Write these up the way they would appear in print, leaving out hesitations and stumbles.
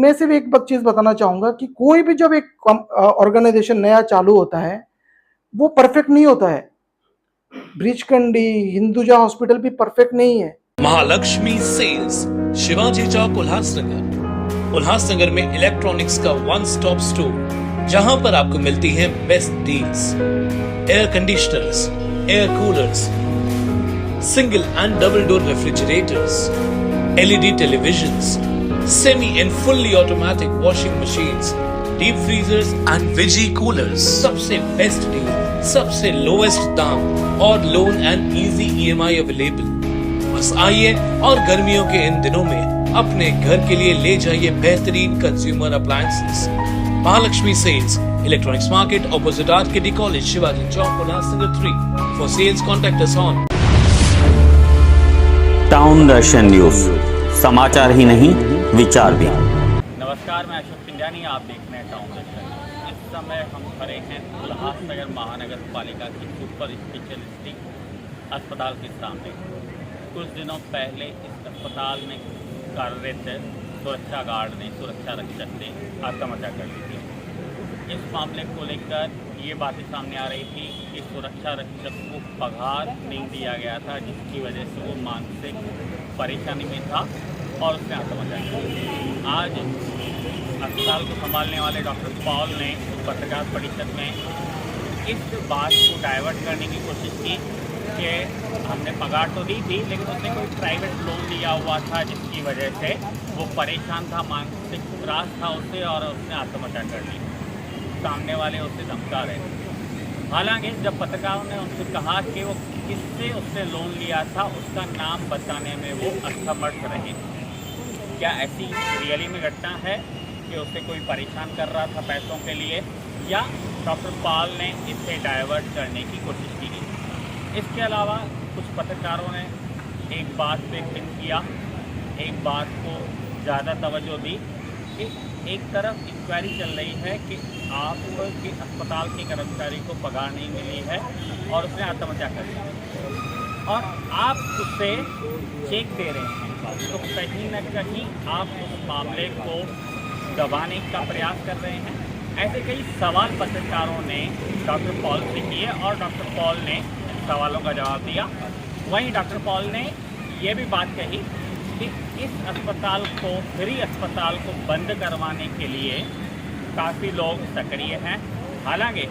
मैं सिर्फ एक चीज बताना चाहूंगा कि कोई भी जब एक ऑर्गेनाइजेशन नया चालू होता है वो परफेक्ट नहीं होता है। ब्रीचकंडी हिंदुजा हॉस्पिटल भी परफेक्ट नहीं है। महालक्ष्मी सेल्स, शिवाजी चौक, उल्लासनगर। उल्लासनगर में इलेक्ट्रॉनिक्स का वन स्टॉप स्टोर, जहां पर आपको मिलती है best deals. Air conditioners, air coolers, single and double door refrigerators, LED televisions, semi and fully automatic washing machines, deep freezers and veggie coolers. सबसे बेस्ट डील, सबसे lowest दाम और loan and easy EMI available. बस आइए और गर्मियों के इन दिनों में अपने घर के लिए ले जाइए बेहतरीन consumer appliances. Mahalakshmi sales, electronics market, opposite RKD college, Shivaji Chowk, Ulhasnagar 3। For sales contact us on. Town Darshan news, समाचार ही नहीं विचार भी। नमस्कार, मैं अशोक पिंजानी, आप देख रहे हैं टाउन दर्शन। इस समय हम खड़े हैं उल्लासनगर महानगर पालिका की सुपर स्पेशलिटी अस्पताल के सामने। कुछ दिनों पहले इस अस्पताल में कार्यरत सुरक्षा गार्ड ने, सुरक्षा रक्षक ने आत्महत्या कर ली थी। इस मामले को लेकर ये बातें सामने आ रही थी कि सुरक्षा रक्षक को पगार नहीं दिया गया था, जिसकी वजह से वो मानसिक परेशानी में था और उसने आत्महत्या की। आज अस्पताल को संभालने वाले डॉक्टर पॉल ने पत्रकार परिषद में इस बात को डाइवर्ट करने की कोशिश की कि हमने पगार तो दी थी, लेकिन उसने कोई प्राइवेट लोन लिया हुआ था, जिसकी वजह से वो परेशान था, मानसिक त्रास था उसे, और उसने आत्महत्या कर ली। सामने वाले उससे धमका रहे थे। हालांकि जब पत्रकारों ने उनसे कहा कि वो किससे उसने लोन लिया था, उसका नाम बताने में वो असमर्थ रहे। क्या ऐसी रियली में घटना है कि उसे कोई परेशान कर रहा था पैसों के लिए, या डॉक्टर पॉल ने इसे डाइवर्ट करने की कोशिश की? इसके अलावा कुछ पत्रकारों ने एक बात पे पिन किया, एक बात को ज़्यादा तवज्जो दी कि एक तरफ इंक्वायरी चल रही है कि आपके अस्पताल के कर्मचारी को पगार नहीं मिली है और उसने आत्महत्या कर ली, और आप उससे चेक दे रहे हैं, तो कहीं न कहीं आप उस मामले को दबाने का प्रयास कर रहे हैं। ऐसे कई सवाल पत्रकारों ने डॉक्टर पॉल से किए और डॉक्टर पॉल ने सवालों का जवाब दिया। वहीं डॉक्टर पॉल ने ये भी बात कही कि इस अस्पताल को, फ्री अस्पताल को बंद करवाने के लिए काफ़ी लोग सक्रिय हैं। हालांकि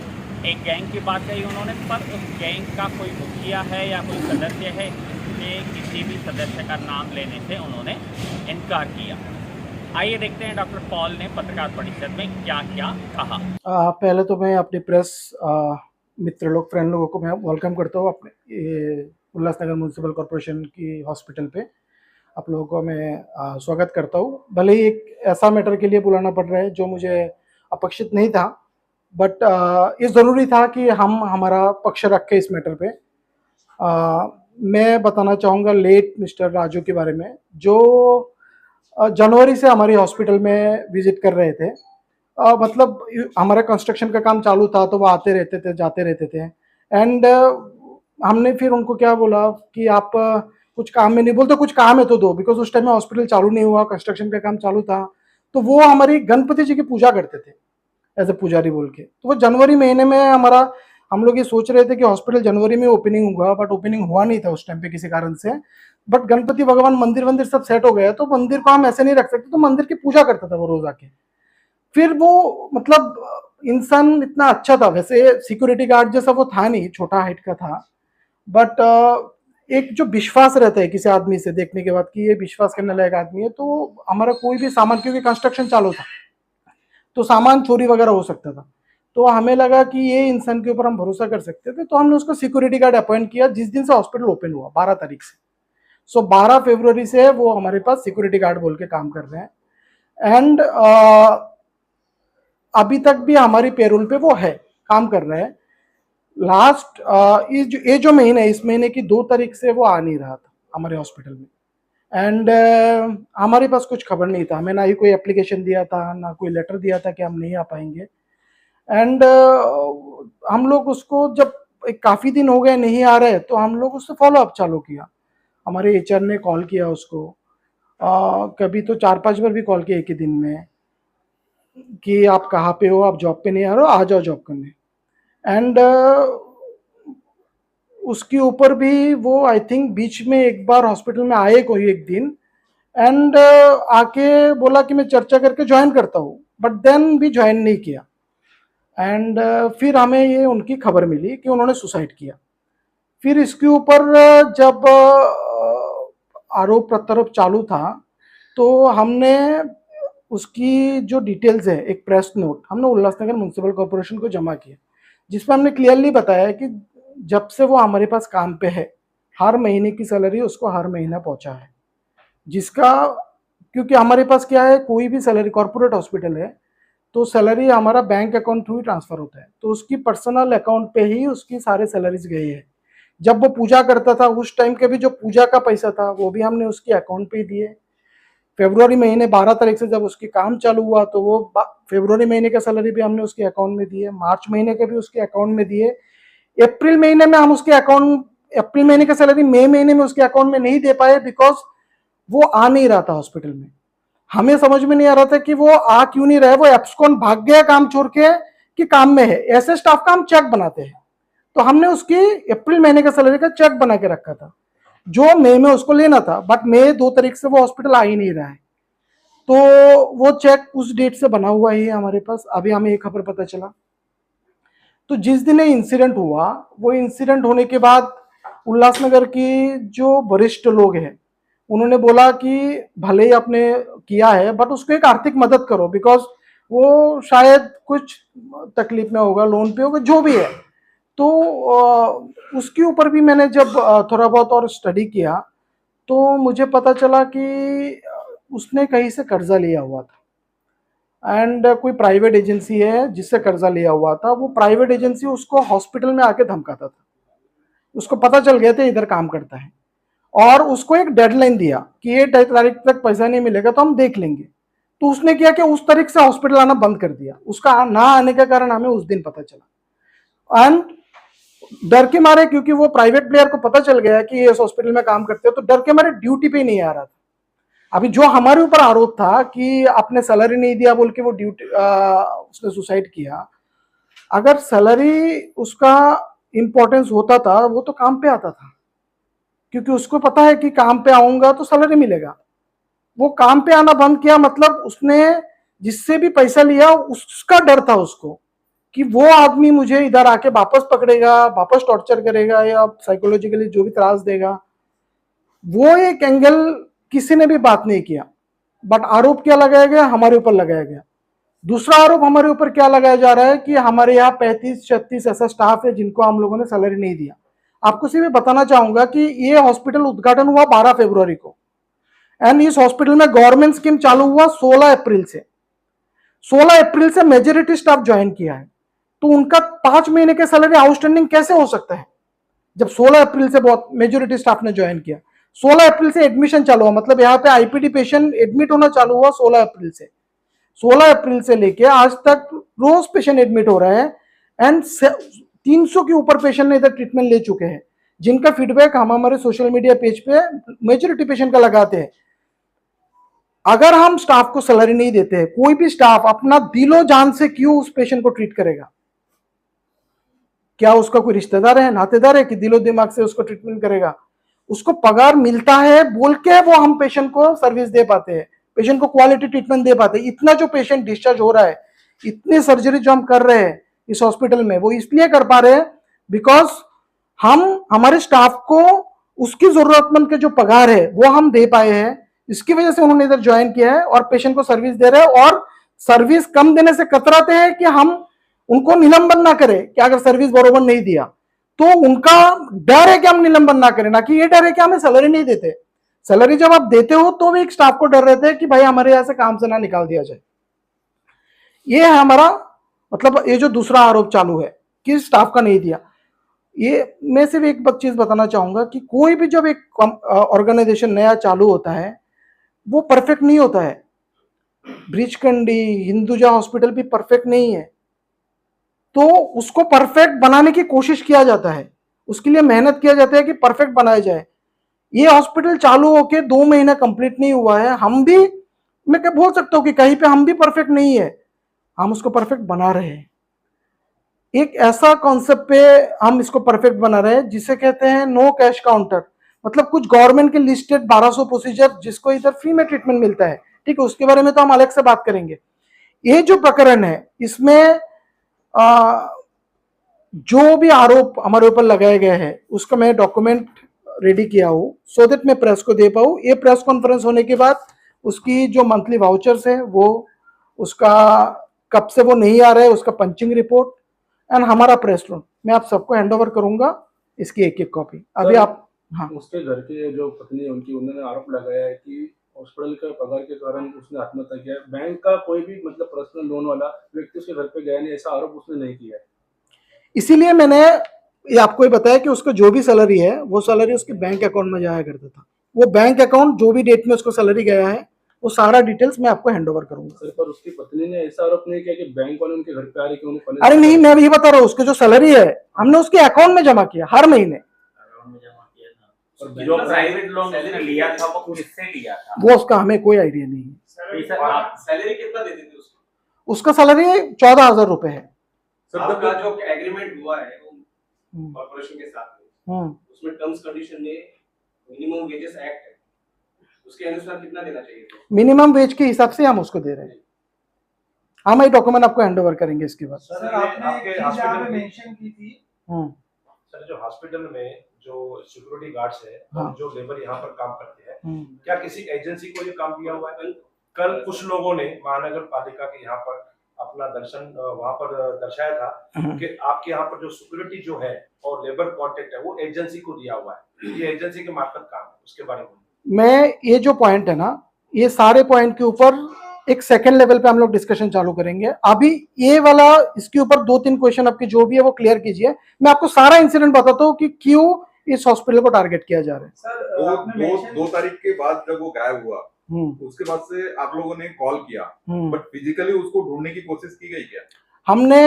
एक गैंग की बात कही उन्होंने, पर उस गैंग का कोई मुखिया है या कोई सदस्य है, इसलिए किसी भी सदस्य का नाम लेने से उन्होंने इनकार किया। आइए देखते हैं डॉक्टर पॉल ने पत्रकार परिषद में क्या क्या कहा। पहले तो मैं अपनी प्रेस मित्र लोग, फ्रेंड लोगों को मैं वेलकम करता हूँ अपने उल्लासनगर म्यूनसिपल कॉरपोरेशन की हॉस्पिटल पे। आप लोगों को मैं स्वागत करता हूँ। भले ही एक ऐसा मैटर के लिए बुलाना पड़ रहा है जो मुझे अपेक्षित नहीं था, बट ये ज़रूरी था कि हम हमारा पक्ष रख के इस मैटर पे मैं बताना चाहूँगा लेट मिस्टर राजू के बारे में, जो जनवरी से हमारी हॉस्पिटल में विजिट कर रहे थे। मतलब हमारा कंस्ट्रक्शन का काम चालू था तो वो आते रहते थे, जाते रहते थे। एंड हमने फिर उनको क्या बोला कि आप कुछ काम में नहीं, बोलते कुछ काम है तो दो, बिकॉज उस टाइम में हॉस्पिटल चालू नहीं हुआ, कंस्ट्रक्शन का काम चालू था। तो वो हमारी गणपति जी की पूजा करते थे एज ए पुजारी बोल के। तो वो जनवरी महीने में हम लोग ये सोच रहे थे कि हॉस्पिटल जनवरी में ओपनिंग होगा, बट ओपनिंग हुआ नहीं था उस टाइम पे किसी कारण से। बट गणपति भगवान, मंदिर सब सेट हो गया, तो मंदिर को हम ऐसे नहीं रख सकते, तो मंदिर की पूजा करता था वो रोज आके। फिर वो मतलब इंसान इतना अच्छा था, वैसे सिक्योरिटी गार्ड जैसा वो था नहीं, छोटा हाइट का था, बट एक जो विश्वास रहता है किसी आदमी से देखने के बाद कि ये विश्वास करने लायक आदमी है, तो हमारा कोई भी सामान, क्योंकि कंस्ट्रक्शन चालू था तो सामान चोरी वगैरह हो सकता था, तो हमें लगा कि ये इंसान के ऊपर हम भरोसा कर सकते थे, तो हमने उसको सिक्योरिटी गार्ड अपॉइंट किया जिस दिन से हॉस्पिटल ओपन हुआ, 12 तारीख से। सो 12 फरवरी से वो हमारे पास सिक्योरिटी गार्ड बोल के काम कर रहे हैं। एंड अभी तक भी हमारी पेरोल पे वो है, काम कर रहे हैं। लास्ट ये जो महीने, इस महीने की 2 तारीख से वो आ नहीं रहा था हमारे हॉस्पिटल में। एंड हमारे पास कुछ खबर नहीं था, हमें ना ही कोई एप्लीकेशन दिया था, ना कोई लेटर दिया था कि हम नहीं आ पाएंगे। एंड हम लोग उसको जब काफ़ी दिन हो गए नहीं आ रहे, तो हम लोग उससे फॉलो अप चालू किया। हमारे एचआर ने कॉल किया उसको, कभी तो 4-5 बार भी कॉल किया एक ही दिन में। कि आप कहाँ पे हो, आप जॉब पे नहीं आ रहे हो, आ जाओ जॉब करने। एंड उसके ऊपर भी वो आई थिंक बीच में एक बार हॉस्पिटल में आए कोई एक दिन, एंड आके बोला कि मैं चर्चा करके ज्वाइन करता हूँ, बट देन भी ज्वाइन नहीं किया। एंड फिर हमें ये उनकी खबर मिली कि उन्होंने सुसाइड किया। फिर इसके ऊपर जब आरोप प्रत्यारोप चालू था, तो हमने उसकी जो डिटेल्स है, एक प्रेस नोट हमने उल्लासनगर म्युनिसिपल कॉर्पोरेशन को जमा किया, जिसमें हमने क्लियरली बताया कि जब से वो हमारे पास काम पे है, हर महीने की सैलरी उसको हर महीना पहुंचा है, जिसका, क्योंकि हमारे पास क्या है, कोई भी सैलरी, कॉर्पोरेट हॉस्पिटल है, तो सैलरी हमारा बैंक अकाउंट थ्रू ही ट्रांसफर होता है, तो उसकी पर्सनल अकाउंट पे ही उसकी सारे सैलरीज गई है। जब वो पूजा करता था उस टाइम के भी जो पूजा का पैसा था वो भी हमने उसके अकाउंट पे ही दिए। फरवरी महीने 12 तारीख से जब उसकी काम चालू हुआ तो वो फरवरी महीने का सैलरी भी हमने उसके अकाउंट में दिए, मार्च महीने के भी उसके अकाउंट में दिए। अप्रैल महीने में हम उसके अकाउंट, अप्रैल महीने का सैलरी मई महीने में उसके अकाउंट में नहीं दे पाए, बिकॉज वो आ नहीं रहा था हॉस्पिटल में। हमें समझ में नहीं आ रहा था कि वो आ क्यों नहीं रहा है, वो एब्सकॉन भाग गया काम छोड़ के कि काम में है। ऐसे स्टाफ का हम चेक बनाते हैं, तो हमने उसकी अप्रैल महीने का सैलरी का चेक बना के रखा था जो मई में उसको लेना था, बट मई 2 तारीख से वो हॉस्पिटल आ ही नहीं रहा है, तो वो चेक उस डेट से बना हुआ ही है हमारे पास। अभी हमें ये खबर पता चला, तो जिस दिन इंसिडेंट हुआ, वो इंसिडेंट होने के बाद उल्लासनगर की जो वरिष्ठ लोग हैं उन्होंने बोला कि भले ही आपने किया है बट उसको एक आर्थिक मदद करो, बिकॉज वो शायद कुछ तकलीफ में होगा, लोन पे होगा, जो भी है। तो उसके ऊपर भी मैंने जब थोड़ा बहुत और स्टडी किया तो मुझे पता चला कि उसने कहीं से कर्जा लिया हुआ था, एंड कोई प्राइवेट एजेंसी है जिससे कर्जा लिया हुआ था। वो प्राइवेट एजेंसी उसको हॉस्पिटल में आके धमकाता था, उसको पता चल गया था इधर काम करता है, और उसको एक डेडलाइन दिया कि ये तारीख तक पैसा नहीं मिलेगा तो हम देख लेंगे। तो उसने किया कि उस तारीख से हॉस्पिटल आना बंद कर दिया। उसका ना आने का कारण हमें उस दिन पता चला, एंड डर के मारे, क्योंकि वो प्राइवेट प्लेयर को पता चल गया कि ये इस हॉस्पिटल में काम करते हो, तो डर के मारे ड्यूटी पे नहीं आ रहा था। अभी जो हमारे ऊपर आरोप था कि आपने सैलरी नहीं दिया बोल के वो ड्यूटी, उसने सुसाइड किया, अगर सैलरी उसका इंपॉर्टेंस होता था वो तो काम पे आता था, क्योंकि उसको पता है कि काम पे आऊंगा तो सैलरी मिलेगा। वो काम पे आना बंद किया, मतलब उसने जिससे भी पैसा लिया उसका डर था उसको कि वो आदमी मुझे इधर आके वापस पकड़ेगा, वापस टॉर्चर करेगा या साइकोलॉजिकली जो भी त्रास देगा। वो एक एंगल किसी ने भी बात नहीं किया, बट आरोप क्या लगाया गया, हमारे ऊपर लगाया गया। दूसरा आरोप हमारे ऊपर क्या लगाया जा रहा है कि हमारे यहाँ 35-36 ऐसा स्टाफ है जिनको हम लोगों ने सैलरी नहीं दिया। आपको सिर्फ बताना चाहूंगा कि ये हॉस्पिटल उद्घाटन हुआ 12 फरवरी को, एंड इस हॉस्पिटल में गवर्नमेंट स्कीम चालू हुआ 16 अप्रैल से। 16 अप्रैल से मेजोरिटी स्टाफ ज्वाइन किया है, तो उनका 5 महीने के सैलरी आउटस्टैंडिंग कैसे हो सकता है जब 16 अप्रैल से बहुत मेजोरिटी स्टाफ ने ज्वाइन किया। 16 अप्रैल से एडमिशन चालू हुआ, मतलब यहाँ पे आईपीडी पेशेंट एडमिट होना चालू हुआ 16 अप्रैल से। 16 अप्रैल से लेके आज तक रोज पेशेंट एडमिट हो रहे हैं, एंड 300 के ऊपर पेशेंट ने इधर ट्रीटमेंट ले चुके हैं, जिनका फीडबैक हम हमारे सोशल मीडिया पेज पे मेजोरिटी पेशेंट का लगाते हैं। अगर हम स्टाफ को सैलरी नहीं देते हैं, कोई भी स्टाफ अपना दिलो जान से क्यों उस पेशेंट को ट्रीट करेगा? क्या उसका कोई रिश्तेदार है, नातेदार है कि दिलो दिमाग से उसको ट्रीटमेंट करेगा? उसको पगार मिलता है बोल के वो हम पेशेंट को सर्विस दे पाते हैं, पेशेंट को क्वालिटी ट्रीटमेंट दे पाते हैं। इतना जो पेशेंट डिस्चार्ज हो रहा है, इतनी सर्जरी जो हम कर रहे हैं इस हॉस्पिटल में, वो इसलिए कर पा रहे हैं बिकॉज हम हमारे स्टाफ को उसकी जरूरतमंद के जो पगार है वो हम दे पाए हैं। इसकी वजह से उन्होंने इधर ज्वाइन किया है और पेशेंट को सर्विस दे रहे हैं, और सर्विस कम देने से कतराते हैं कि हम उनको निलंबन ना करें, कि अगर सर्विस बरोबर नहीं दिया तो उनका डर है कि हम निलंबन ना करें, ना कि ये डर है कि हमें सैलरी नहीं देते। सैलरी जब आप देते हो तो भी एक स्टाफ को डर रहता है कि भाई हमारे यहां से काम से ना निकाल दिया जाए। ये है हमारा, मतलब ये जो दूसरा आरोप चालू है कि स्टाफ का नहीं दिया। ये मैं सिर्फ एक चीज बताना चाहूंगा कि कोई भी जब एक ऑर्गेनाइजेशन नया चालू होता है वो परफेक्ट नहीं होता है। ब्रीचकंडी हिंदुजा हॉस्पिटल भी परफेक्ट नहीं है, तो उसको परफेक्ट बनाने की कोशिश किया जाता है, उसके लिए मेहनत किया जाता है कि परफेक्ट बनाया जाए। ये हॉस्पिटल चालू होके 2 महीना कंप्लीट नहीं हुआ है, हम भी, मैं क्या बोल सकता हूँ कि कहीं पे हम भी परफेक्ट नहीं है, हम उसको परफेक्ट बना रहे हैं। एक ऐसा कॉन्सेप्ट पे हम इसको परफेक्ट बना रहे हैं जिसे कहते हैं नो कैश काउंटर। मतलब कुछ गवर्नमेंट के लिस्टेड 1200 प्रोसीजर जिसको इधर फ्री में ट्रीटमेंट मिलता है, ठीक है, उसके बारे में तो हम अलग से बात करेंगे। ये जो प्रकरण है इसमें जो भी आरोप हमारे ऊपर लगाए गए हैं उसका मैं डॉक्यूमेंट रेडी किया हूँ सो दैट मैं प्रेस को दे पाऊँ। ये प्रेस कॉन्फ्रेंस होने के बाद उसकी जो मंथली वाउचर्स है वो उसका कब से वो नहीं आ रहा है उसका पंचिंग रिपोर्ट एंड हमारा प्रेस नोट मैं आप सबको हैंड ओवर करूंगा, इसकी एक एक कॉपी अभी आप। हाँ, उसके घर के जो पत्नी है उनकी, उन्होंने आरोप लगाया है कि हॉस्पिटल के पगार के कारण उसने आत्महत्या किया है। बैंक का कोई भी मतलब पर्सनल लोन वाला व्यक्ति उसके घर पे गया नहीं, ऐसा आरोप उसने नहीं किया है। इसीलिए मैंने ये आपको ये बताया कि उसको जो भी सैलरी है वो सैलरी उसके बैंक अकाउंट में जाया करता था। वो बैंक अकाउंट जो भी डेट में उसको सैलरी गया है वो सारा डिटेल्स मैं आपको हैंड ओवर करूंगा। सर, पर उसकी पत्नी ने ऐसा आरोप नहीं किया कि बैंक वाले उनके घर पे आ रहे कि उन्हें अरे नहीं, मैं अभी बता रहा हूँ उसकी जो सैलरी है हमने उसके अकाउंट में जमा किया हर महीने। जो प्राइवेट लोन उसने लिया था वो किससे लिया था? वो उसका हमें कोई आइडिया नहीं है। सैलरी कितना देते थे उसको? उसका सैलरी 14,000 रुपए है। आपका जो एग्रीमेंट हुआ है कॉर्पोरेशन के साथ में, उसमें टर्म्स कंडीशन में मिनिमम वेजेस एक्ट है, उसके अनुसार कितना देना चाहिए? मिनिमम वेज के हिसाब से हम उसको दे रहे हैं। हम ये डॉक्यूमेंट आपको हैंड ओवर करेंगे इसके बाद। सर आपने एक चीज यहाँ पे मेंशन की थी सर, जो हॉस्पिटल में जो सिक्योरिटी गार्ड्स है और जो लेबर यहाँ पर काम करते हैं, क्या किसी एजेंसी को ये काम दिया हुआ है? कल कुछ लोगों ने महानगर पालिका के यहाँ पर अपना दर्शन वहाँ पर दर्शाया था कि आपके यहाँ पर जो सिक्योरिटी जो है और लेबर कॉन्ट्रैक्ट है वो एजेंसी को दिया हुआ है, ये एजेंसी के मार्फत काम है, उसके बारे में मैं ये जो पॉइंट है ना, ये सारे पॉइंट के ऊपर एक सेकंड लेवल पे हम लोग डिस्कशन चालू करेंगे। अभी ये वाला इसके ऊपर 2-3 क्वेश्चन आपके जो भी है वो क्लियर कीजिए। मैं आपको सारा इंसिडेंट बताता हूँ कि क्यों इस हॉस्पिटल को टारगेट किया जा रहा है। सर, 2 तारीख के बाद जब वो गायब हुआ उसके बाद से आप लोगों ने कॉल किया, बट फिजिकली उसको ढूंढने की कोशिश की गई क्या? हमने,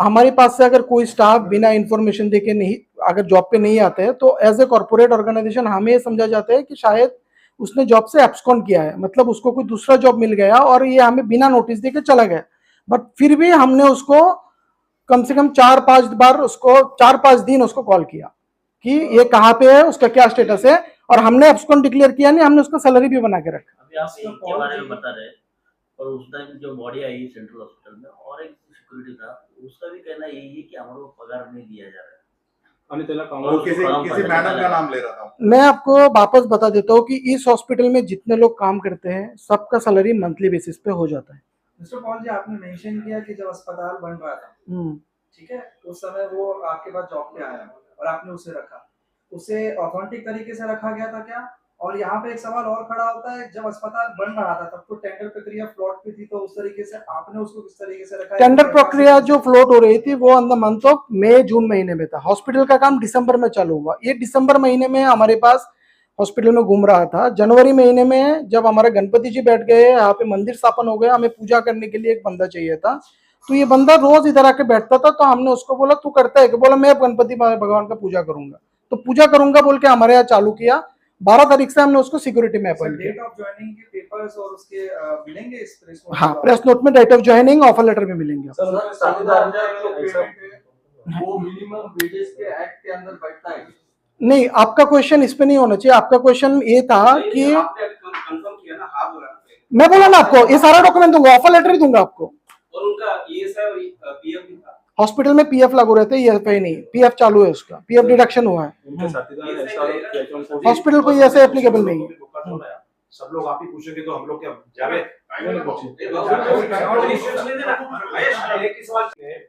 हमारे पास से अगर कोई स्टाफ बिना इंफॉर्मेशन देके नहीं, अगर जॉब पे नहीं आते हैं तो एज ए कॉर्पोरेट ऑर्गेनाइजेशन हमें समझा जाता है कि शायद उसने जॉब से एब्सकॉन्ड किया है, मतलब उसको कोई दूसरा जॉब मिल गया और ये हमें बिना नोटिस देके चला गया। बट फिर भी हमने उसको कम से कम 4-5 बार उसको 4-5 दिन उसको कॉल किया कि ये कहाँ पे है, उसका क्या स्टेटस है, और हमने एब्सकॉन्ड डिक्लेयर किया नहीं, हमने उसका सैलरी भी बना के रखा। अभी आप के बारे में बता रहे, और उस टाइम जो बॉडी आई सेंट्रल हॉस्पिटल में और एक सिक्योरिटी था, उसका भी कहना यही है कि हमारे को पगार नहीं दिया जा रहा है। किसी मैडम का नाम ले रहा था। मैं आपको वापस बता देता हूँ कि इस हॉस्पिटल में जितने लोग काम करते हैं सबका सैलरी मंथली बेसिस पे हो जाता है। मिस्टर पॉल जी, आपने मेंशन किया कि जब अस्पताल बन रहा था, ठीक है, उस समय वो आपके पास जॉब पे आया और आपने उसे रखा, उसे ऑथेंटिक तरीके से रखा गया था क्या? और यहाँ पे एक सवाल और खड़ा होता है, जब अस्पताल बन रहा था तब तो टेंडर प्रक्रिया फ्लोट पे थी, तो उस तरीके से आपने उसको किस तरीके से रखा? टेंडर प्रक्रिया जो फ्लोट हो रही थी वो ऑन द मंथ ऑफ मई जून महीने में था। हॉस्पिटल का काम दिसंबर में चालू हुआ। ये दिसंबर महीने में हमारे पास हॉस्पिटल में घूम रहा था। जनवरी महीने में जब हमारे गणपति जी बैठ गए, यहाँ पे मंदिर स्थापन हो गया, हमें पूजा करने के लिए एक बंदा चाहिए था, तो ये बंदा रोज इधर आके बैठता था। तो हमने उसको बोला तू करता है? बोला मैं गणपति भगवान का पूजा करूंगा। तो पूजा करूंगा बोल के हमारे यहाँ चालू किया। 12 तारीख से हमने उसको सिक्योरिटी में अपॉइंट किया। डेट ऑफ ज्वाइनिंग के पेपर्स और उसके मिलेंगे इस प्रेस नोट? हाँ, प्रेस नोट में date of joining, offer letter भी मिलेंगे। वो मिनिमम वेजेस के एक्ट के अंदर बैठता है? नहीं, आपका क्वेश्चन इस पे नहीं होना चाहिए। आपका क्वेश्चन ये था कि आपने कंफर्म किया ना, हाँ बोला, मैं बोला ना आपको ये सारा डॉक्यूमेंट दूंगा, ऑफर लेटर ही दूंगा आपको। और उनका ईएसआई और पीएफ भी था हॉस्पिटल में पीएफ लागू रहते हैं, ईएसआई नहीं। पीएफ चालू है, उसका पीएफ डिडक्शन हुआ है। उनके साथीदार ने ऐसा आरोप किया कि उनको हॉस्पिटल को ऐसे एप्लीकेबल नहीं है। सब लोग आप ही पूछेंगे तो हम लोग क्या जावे?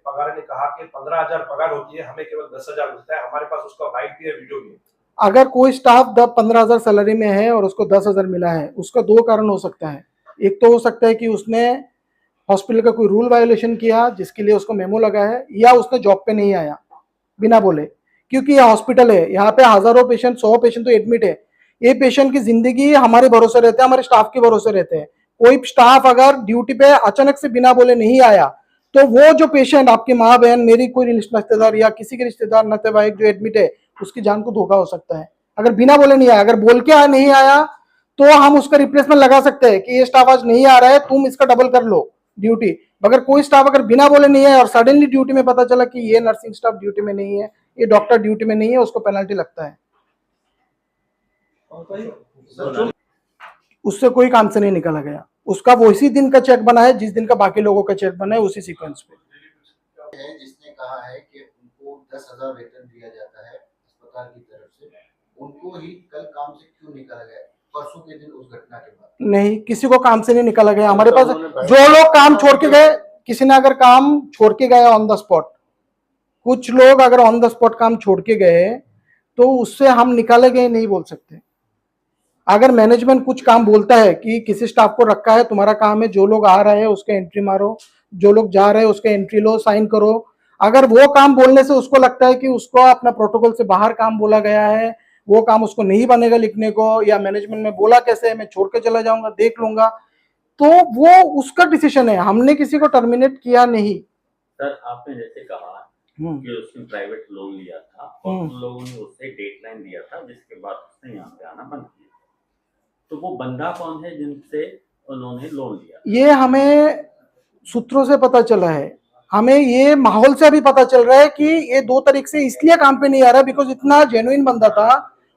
पगार ने कहा कि 15,000 पगार होती है, हमें केवल 10,000 मिलता है। हमारे पास उसका राइट भी है, वीडियो भी है। अगर कोई स्टाफ 15,000 सैलरी में है और उसको 10,000 मिला है, उसका 2 कारण हो सकता है। एक तो हो सकता है कि उसने हॉस्पिटल का कोई रूल वायोलेशन किया जिसके लिए उसको मेमो लगा है, या उसने जॉब पे नहीं आया बिना बोले, क्योंकि यह हॉस्पिटल है, यहाँ पे हजारों पेशेंट, 100 पेशेंट तो एडमिट है। ये पेशेंट की जिंदगी हमारे भरोसे रहते हैं, हमारे स्टाफ के भरोसे रहते हैं। कोई स्टाफ अगर ड्यूटी पे अचानक से बिना बोले नहीं आया तो वो जो पेशेंट, आपकी माँ बहन, मेरी कोई रिश्तेदार या किसी के रिश्तेदार नातेवाईक जो एडमिट है, उसकी जान को धोखा हो सकता है। अगर बिना बोले नहीं आया, अगर बोल के नहीं आया तो हम उसका रिप्लेसमेंट लगा सकते हैं कि ये स्टाफ आज नहीं आ रहा है, तुम इसका डबल कर लो, ड्यूटी, मगर कोई स्टाफ अगर बिना बोले नहीं है और सडनली ड्यूटी में पता चला कि ये नर्सिंग स्टाफ ड्यूटी में नहीं है, ये डॉक्टर ड्यूटी में नहीं है, उसको पेनल्टी लगता है। उससे कोई काम से नहीं निकाला गया, उसका वो इसी दिन का चेक बना है जिस दिन का बाकी लोगों का चेक बना है, उसी सीक्वेंस पे। जिसने कहा है कि उनको 10,000 वेतन दिया जाता है अस्पताल की तरफ से, उनको ही कल काम से क्यों निकाला गया परसों के दिन उस घटना के बाद? नहीं, किसी को काम से नहीं निकाला गया। हमारे पास जो लोग काम छोड़ के गए, किसी ने अगर काम छोड़ के गया ऑन द स्पॉट, कुछ लोग अगर ऑन द स्पॉट काम छोड़ के गए तो उससे हम निकाले गए नहीं बोल सकते। अगर मैनेजमेंट कुछ काम बोलता है कि किसी स्टाफ को रखा है, तुम्हारा काम है जो लोग आ रहे हैं उसके एंट्री मारो, जो लोग जा रहे हैं उसके एंट्री लो, साइन करो, अगर वो काम बोलने से उसको लगता है कि उसको अपना प्रोटोकॉल से बाहर काम बोला गया है, वो काम उसको नहीं बनेगा लिखने को, या मैनेजमेंट में बोला कैसे मैं छोड़ के चला जाऊंगा, देख लूंगा, तो वो उसका डिसीजन है, हमने किसी को टर्मिनेट किया नहीं। सर आपने जैसे कहा कि उसने प्राइवेट लोन लिया था और उन लोगों ने उससे डेडलाइन दिया था जिसके बाद उसने यहाँ पे आना बंद किया, तो वो बंदा कौन है जिनसे उन्होंने लोन लिया? ये हमें सूत्रों से पता चला है, हमें ये माहौल से अभी पता चल रहा है कि ये 2 तारीख से इसलिए काम पे नहीं आ रहा बिकॉज इतना जेन्युइन बंदा था,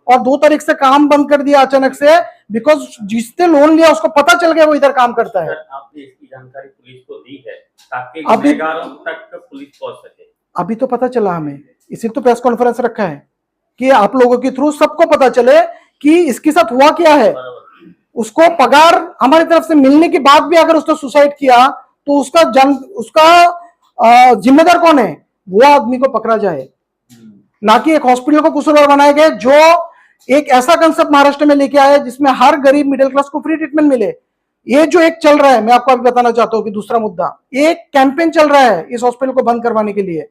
और 2 तारीख से काम बंद कर दिया अचानक से बिकॉज जिसने लोन लिया उसको पता चल गया वो इधर काम करता है। आपने इसकी जानकारी पुलिस को दी है ताकि गुनहगारों तक पुलिस पहुंच सके? अभी तो पता चला हमें, इसीलिए तो प्रेस कॉन्फ्रेंस रखा है कि आप लोगों के थ्रू सबको पता चले कि इसके साथ हुआ क्या है। उसको पगार हमारी तरफ से मिलने के बाद भी अगर उसने सुसाइड किया तो उसका जिम्मेदार कौन है, वो आदमी को पकड़ा जाए, ना कि एक हॉस्पिटल को कसूरवार बनाया गया जो एक ऐसा कंसेप्ट महाराष्ट्र में लेके आया है जिसमें हर गरीब मिडिल क्लास को फ्री ट्रीटमेंट मिले। ये जो एक चल रहा है, मैं आपको अभी बताना चाहता हूं कि दूसरा मुद्दा, एक कैंपेन चल रहा है इस हॉस्पिटल को बंद करवाने के लिए।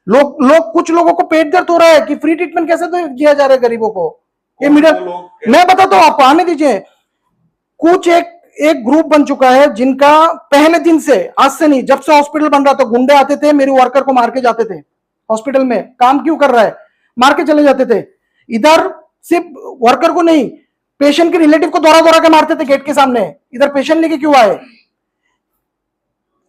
लोग कुछ लोगों को पेट दर्द हो रहा है कि फ्री ट्रीटमेंट कैसे दिया जा रहा है गरीबों को। ये मिडिल, मैं बताता हूं आपको, आने दीजिए। कुछ एक ग्रुप बन चुका है जिनका पहले दिन से, आज से नहीं, जब से हॉस्पिटल बन रहा था, गुंडे आते थे मेरे वर्कर को मार के जाते थे हॉस्पिटल में, काम क्यों कर रहा है, मार के चले जाते थे। इधर सिर्फ वर्कर को नहीं, पेशेंट के रिलेटिव को दौरा दौरा के मारते थे गेट के सामने, इधर पेशेंट लेके क्यों आए।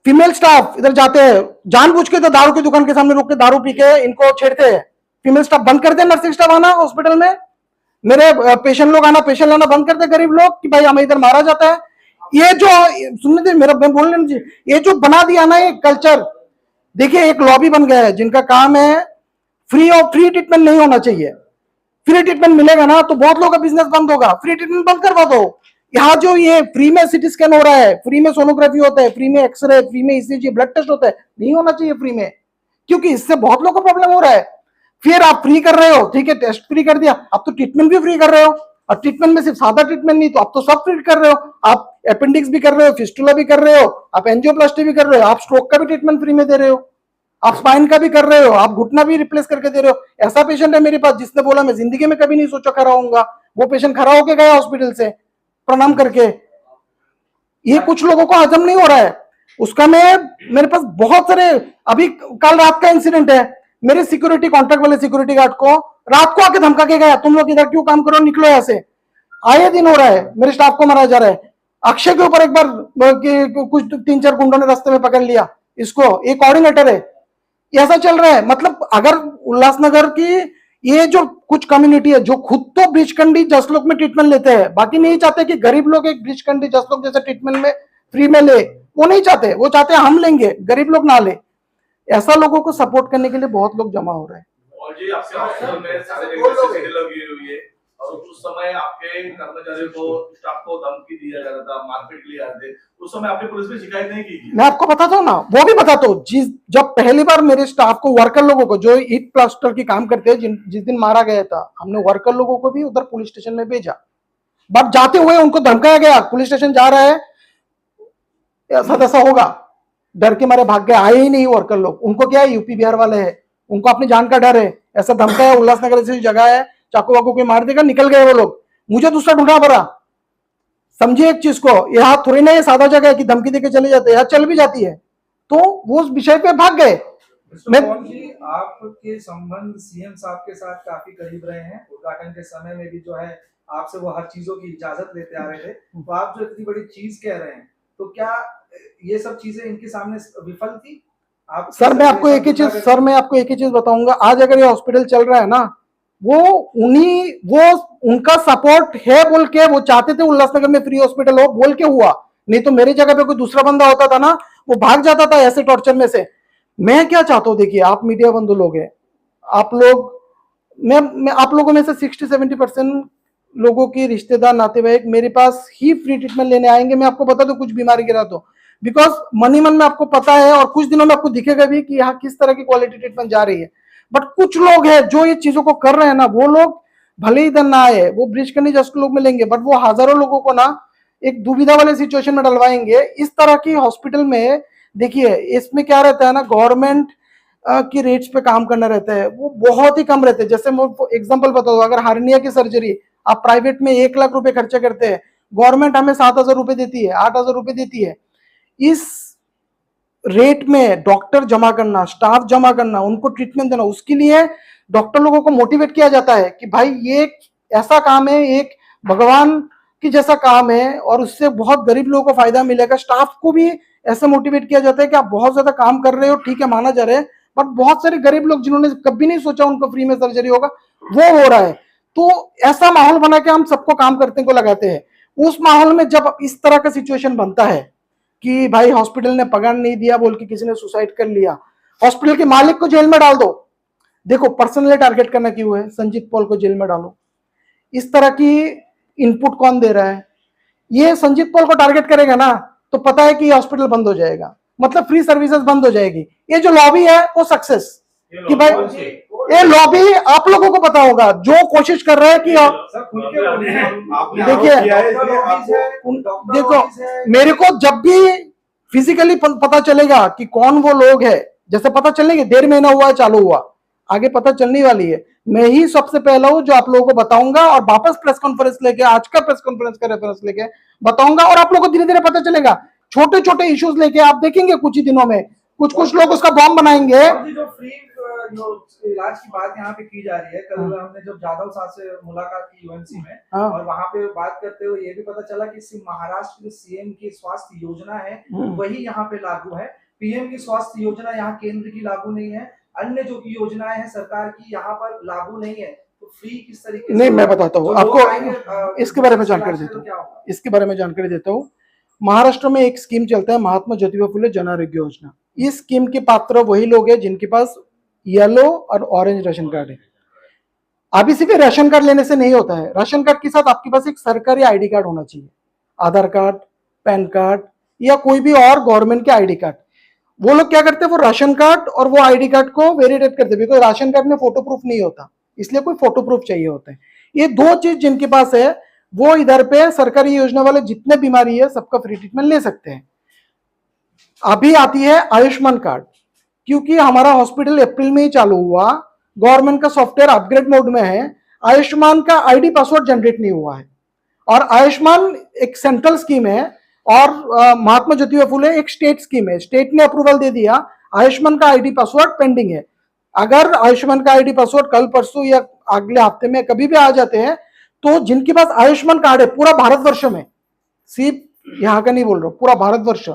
फीमेल स्टाफ इधर जाते हैं जानबूझ के, तो दारू की दुकान के सामने रुक के दारू पी के इनको छेड़ते हैं। फीमेल स्टाफ बंद कर दे, नर्सिंग स्टाफ आना हॉस्पिटल में, मेरे पेशेंट लोग आना, पेशेंट लाना बंद कर दे गरीब लोग कि भाई हमें इधर मारा जाता है। ये जो सुनने दे, मेरा बोलने दीजिए, ये जो बना दिया ना एक कल्चर, देखिए एक लॉबी बन गया है जिनका काम है फ्री ट्रीटमेंट नहीं होना चाहिए। फ्री ट्रीटमेंट मिलेगा ना तो बहुत लोगों का बिजनेस बंद होगा, फ्री ट्रीटमेंट बंद करवा दो। यहाँ जो ये फ्री में सिटी स्कैन हो रहा है, फ्री में सोनोग्राफी होता है, फ्री में एक्सरे, फ्री में ईसीजी, ब्लड टेस्ट होता है, नहीं होना चाहिए फ्री में, क्योंकि इससे बहुत लोगों को प्रॉब्लम हो रहा है। फिर आप फ्री कर रहे हो, ठीक है टेस्ट फ्री कर दिया, अब तो ट्रीटमेंट भी फ्री कर रहे हो, और ट्रीटमेंट में सिर्फ सादा ट्रीटमेंट नहीं, तो अब तो सब फ्री कर रहे हो। आप अपेंडिक्स भी कर रहे हो, फिस्टुला भी कर रहे हो, आप एंजियोप्लास्टी भी कर रहे हो, आप स्ट्रोक का भी ट्रीटमेंट फ्री में दे रहे हो, आप स्पाइन का भी कर रहे हो, आप घुटना भी रिप्लेस करके दे रहे हो। ऐसा पेशेंट है मेरे पास जिसने बोला मैं जिंदगी में कभी नहीं सोचा खड़ा होऊंगा, वो पेशेंट खड़ा होके गया हॉस्पिटल से प्रणाम करके। ये कुछ लोगों को हजम नहीं हो रहा है उसका। मेरे पास बहुत सारे, अभी कल रात का इंसिडेंट है, मेरे सिक्योरिटी कॉन्ट्रैक्ट वाले सिक्योरिटी गार्ड को रात को आके धमका के गया, तुम लोग इधर क्यों काम करो, निकलो यहाँ से। आए दिन हो रहा है मेरे स्टाफ को मारा जा रहा है। अक्षय के ऊपर एक बार कुछ 3-4 गुंडों ने रास्ते में पकड़ लिया इसको, एक कोऑर्डिनेटर है। ऐसा चल रहा है, मतलब अगर उल्लासनगर की ये जो कुछ कम्युनिटी है जो खुद तो ब्रिजकंडी जसलोक में ट्रीटमेंट लेते हैं, बाकी नहीं चाहते कि गरीब लोग एक ब्रिजकंडी जसलोक जैसे ट्रीटमेंट में फ्री में ले, वो नहीं चाहते, वो चाहते हैं हम लेंगे, गरीब लोग ना ले। ऐसा लोगों को सपोर्ट करने के लिए बहुत लोग जमा हो रहे हैं। और जी आपके हॉस्पिटल में सारे जगह सीसीटीवी लगी हुई है, और उस समय आपके कर्मचारियों को, स्टाफ को धमकी दिया जा रहा था, मारपीट के लिए आते, उस समय आपने पुलिस में शिकायत नहीं की? मैं आपको बताता हूँ ना, वो भी बताता हूँ। जब पहली बार मेरे स्टाफ को, वर्कर लोगों को जो ईट प्लास्टर की काम करते हैं, जिस दिन मारा गया था, हमने वर्कर लोगों को भी उधर पुलिस स्टेशन में भेजा, बट जाते हुए उनको धमकाया गया, पुलिस स्टेशन जा रहा है ऐसा तैसा होगा, डर के मारे भाग गए, आए ही नहीं वर्कर लोग। उनको क्या है, यूपी बिहार वाले हैं, उनको अपनी जान का डर है, ऐसा धमकाया, उल्लासनगर जैसी जगह है, चाकू वाकू कोई मार देगा, निकल गए वो लोग। मुझे दूसरा ढूंढना पड़ा। समझिए एक चीज को, यहाँ थोड़ी ना ये सादा जगह है कि धमकी देके चले जाते हैं, यहाँ चल भी जाती है, तो वो उस विषय पे भाग गए। आपके संबंध सीएम साहब के साथ काफी करीब रहे हैं, उद्घाटन के समय में भी जो है आपसे वो हर चीजों की इजाजत लेते आ रहे थे, तो आप जो इतनी बड़ी चीज कह रहे हैं, तो क्या ये सब चीजें इनके सामने विफल थी। आप सर मैं आपको एक ही चीज बताऊंगा, आज अगर ये हॉस्पिटल चल रहा है ना, वो उनका सपोर्ट है बोल के वो चाहते थे उल्लासनगर में फ्री हॉस्पिटल हो बोल के हुआ, नहीं तो मेरी जगह पे कोई दूसरा बंदा होता था ना, वो भाग जाता था ऐसे टॉर्चर में से। मैं क्या चाहता हूं, देखिए आप मीडिया बंधु लोग हैं, आप लोग, मैं आप लोगों में से 60-70% लोगों की रिश्तेदार नातेवाईक मेरे पास ही फ्री ट्रीटमेंट लेने आएंगे। मैं आपको बता दूं कुछ बीमारी गिरा तो, बिकॉज मन में आपको पता है और कुछ दिनों में आपको दिखेगा भी कि यहाँ किस तरह की क्वालिटी ट्रीटमेंट जा रही है। बट कुछ लोग हैं जो ये चीजों को कर रहे हैं ना, वो लोग भले ही इधर ना आए, वो ब्रिज करनी जस्ट लोग मिलेंगे, बट वो हजारों लोगों को ना एक दुविधा वाले सिचुएशन में डलवाएंगे। इस तरह की हॉस्पिटल में देखिए इसमें क्या रहता है ना, गवर्नमेंट की रेट्स पे काम करना रहता है, वो बहुत ही कम रहते हैं। जैसे मैं एग्जांपल बता दूं, अगर हार्निया की सर्जरी आप प्राइवेट में 1 लाख रुपए खर्चा करते हैं, गवर्नमेंट हमें 7,000 रुपए देती है, 8,000 रुपए देती है। इस रेट में डॉक्टर जमा करना, स्टाफ जमा करना, उनको ट्रीटमेंट देना, उसके लिए डॉक्टर लोगों को मोटिवेट किया जाता है कि भाई ये ऐसा काम है, एक भगवान की जैसा काम है और उससे बहुत गरीब लोगों को फायदा मिलेगा। स्टाफ को भी ऐसे मोटिवेट किया जाता है कि आप बहुत ज्यादा काम कर रहे हो, ठीक है माना जा रहा है, बट बहुत सारे गरीब लोग जिन्होंने कभी नहीं सोचा उनको फ्री में सर्जरी होगा, वो हो रहा है। तो ऐसा माहौल बना के हम सबको काम करने को लगाते हैं। उस माहौल में जब इस तरह का सिचुएशन बनता है कि भाई हॉस्पिटल ने पगार नहीं दिया बोल के किसी ने सुसाइड कर लिया, हॉस्पिटल के मालिक को जेल में डाल दो। देखो पर्सनली टारगेट करना क्यों है, संजीत पॉल को जेल में डालो। इस तरह की इनपुट कौन दे रहा है? ये संजीत पॉल को टारगेट करेगा ना तो पता है कि हॉस्पिटल बंद हो जाएगा, मतलब फ्री सर्विसेज बंद हो जाएगी। ये जो लॉबी है वो सक्सेस कि भाई ये लॉबी आप लोगों को पता होगा, जो कोशिश कर रहा है कि देखो मेरे को जब भी फिजिकली पता चलेगा कि कौन वो लोग है, जैसे पता चलने के 1.5 महीना हुआ है चालू हुआ, आगे पता चलने वाली है, मैं ही सबसे पहला हूं जो आप लोगों को बताऊंगा और वापस प्रेस कॉन्फ्रेंस लेके, आज का प्रेस कॉन्फ्रेंस का रेफरेंस लेके बताऊंगा और आप लोगों को धीरे धीरे पता चलेगा। छोटे छोटे इश्यूज लेके आप देखेंगे कुछ ही दिनों में कुछ लोग उसका बॉम्ब बनाएंगे। जो फ्री इलाज की बात यहाँ पे की जा रही है, कल हमने जब जाधव साहब से मुलाकात की यूएमसी में और वहाँ पे बात करते हुए ये भी पता चला कि महाराष्ट्र की सीएम की स्वास्थ्य योजना है वही यहाँ पे लागू है। पीएम की स्वास्थ्य योजना यहाँ केंद्र की लागू नहीं है, अन्य जो की योजनाएं हैं सरकार की यहाँ पर लागू नहीं है। तो फ्री किस तरीके से? नहीं मैं बताता हूँ आपको, इसके बारे में जानकारी देता हूँ। महाराष्ट्र में एक स्कीम चलता है महात्मा ज्योतिबा फुले जन आरोग्य योजना। इस स्कीम के पात्र वही लोग हैं जिनके पास येलो और ऑरेंज राशन कार्ड है। अभी सिर्फ राशन कार्ड लेने से नहीं होता है, राशन कार्ड के साथ आपके पास एक सरकारी आईडी कार्ड होना चाहिए, आधार कार्ड, पैन कार्ड या कोई भी और गवर्नमेंट के आईडी कार्ड। वो लोग क्या करते हैं, वो राशन कार्ड और वो आईडी कार्ड को वेरीडेट करते हैं, बिकॉज राशन कार्ड में फोटो प्रूफ नहीं होता, इसलिए कोई फोटो प्रूफ चाहिए होता है। ये 2 चीज जिनके पास है वो इधर पे सरकारी योजना वाले जितने बीमारी है सबका फ्री ट्रीटमेंट ले सकते हैं। अभी आती है आयुष्मान कार्ड, क्योंकि हमारा हॉस्पिटल अप्रैल में ही चालू हुआ, गवर्नमेंट का सॉफ्टवेयर अपग्रेड मोड में है, आयुष्मान का आईडी पासवर्ड जनरेट नहीं हुआ है। और आयुष्मान एक सेंट्रल स्कीम है और महात्मा ज्योतिबा फुले एक स्टेट स्कीम है, स्टेट ने अप्रूवल दे दिया, आयुष्मान का आईडी पासवर्ड पेंडिंग है। अगर आयुष्मान का आईडी पासवर्ड कल परसों या अगले हफ्ते में कभी भी आ जाते हैं तो जिनके पास आयुष्मान कार्ड है पूरा भारतवर्ष में, सिर्फ यहाँ का नहीं बोल रहा, पूरा भारतवर्ष,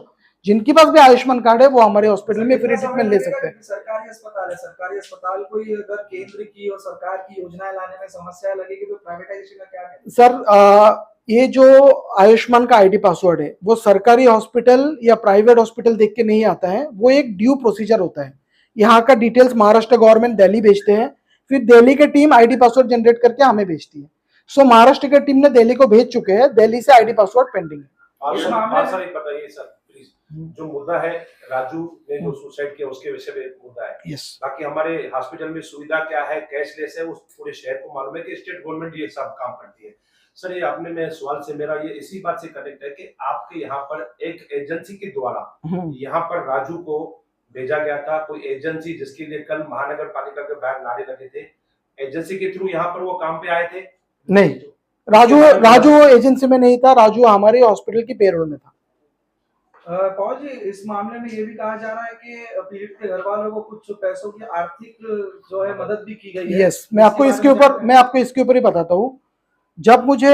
जिनके पास भी आयुष्मान कार्ड है वो हमारे हॉस्पिटल में फ्री ट्रीटमेंट ले सकते हैं। सरकारी अस्पताल है, सरकारी अस्पताल को अगर केंद्र की और सरकार की योजनाएं लाने में समस्या लगेगी तो प्राइवेटाइजेशन का क्या है? सर ये जो आयुष्मान का आईडी पासवर्ड है वो सरकारी हॉस्पिटल या प्राइवेट हॉस्पिटल देख के नहीं आता है, वो एक ड्यू प्रोसीजर होता है। यहाँ का डिटेल्स महाराष्ट्र गवर्नमेंट दिल्ली भेजते हैं, फिर दिल्ली की टीम आईडी पासवर्ड जनरेट करके हमें भेजती है। सो महाराष्ट्र की टीम ने दिल्ली को भेज चुके हैं, दिल्ली से आईडी पासवर्ड पेंडिंग है। सर एक बताइए सर प्लीज, जो मुद्दा है राजू ने जो सुसाइड किया उसके विषय में मुद्दा है, बाकी हमारे हॉस्पिटल में सुविधा क्या है, कैशलेस है, उस पूरे शहर को मालूम है कि स्टेट गवर्नमेंट ये सब काम करती है। सर ये आपने में सवाल से मेरा ये इसी बात से कनेक्ट है कि आपके यहाँ पर एक एजेंसी के द्वारा यहाँ पर राजू को भेजा गया था, कोई एजेंसी जिसके लिए कल महानगर पालिका के बाहर नारे लगे थे, एजेंसी के थ्रू यहाँ पर वो काम पे आए थे? नहीं, राजू एजेंसी में नहीं था, राजू हमारे हॉस्पिटल की पेरोल में था। पॉल जी इस मामले में ये भी कहा जा रहा है कि पीड़ित के घर वालों को कुछ पैसों की आर्थिक जो है मदद भी की गई है। यस, मैं आपको इसके ऊपर ही बताता हूँ। जब मुझे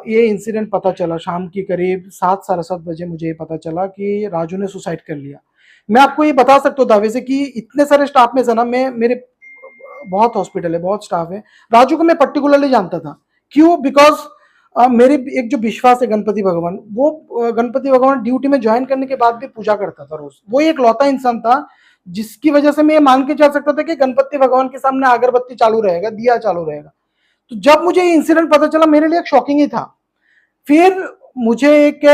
ये इंसिडेंट पता चला शाम की करीब 7 साढ़े 7 बजे मुझे ये पता चला कि राजू ने सुसाइड कर लिया। मैं आपको ये बता सकता हूँ दावे से कि इतने सारे स्टाफ में से ना मेरे बहुत हॉस्पिटल है, बहुत स्टाफ है, राजू को मैं पर्टिकुलरली जानता था। क्यों? बिकॉज मेरे एक जो विश्वास है गणपति भगवान, वो गणपति भगवान ड्यूटी में ज्वाइन करने के बाद भी पूजा करता था रोज। वो एक लौता इंसान था जिसकी वजह से मैं ये मान के चल सकता था कि गणपति भगवान के सामने अगरबत्ती चालू रहेगा, दिया चालू रहेगा। तो जब मुझे ये इंसिडेंट पता चला मेरे लिए एक शॉकिंग ही था। फिर मुझे एक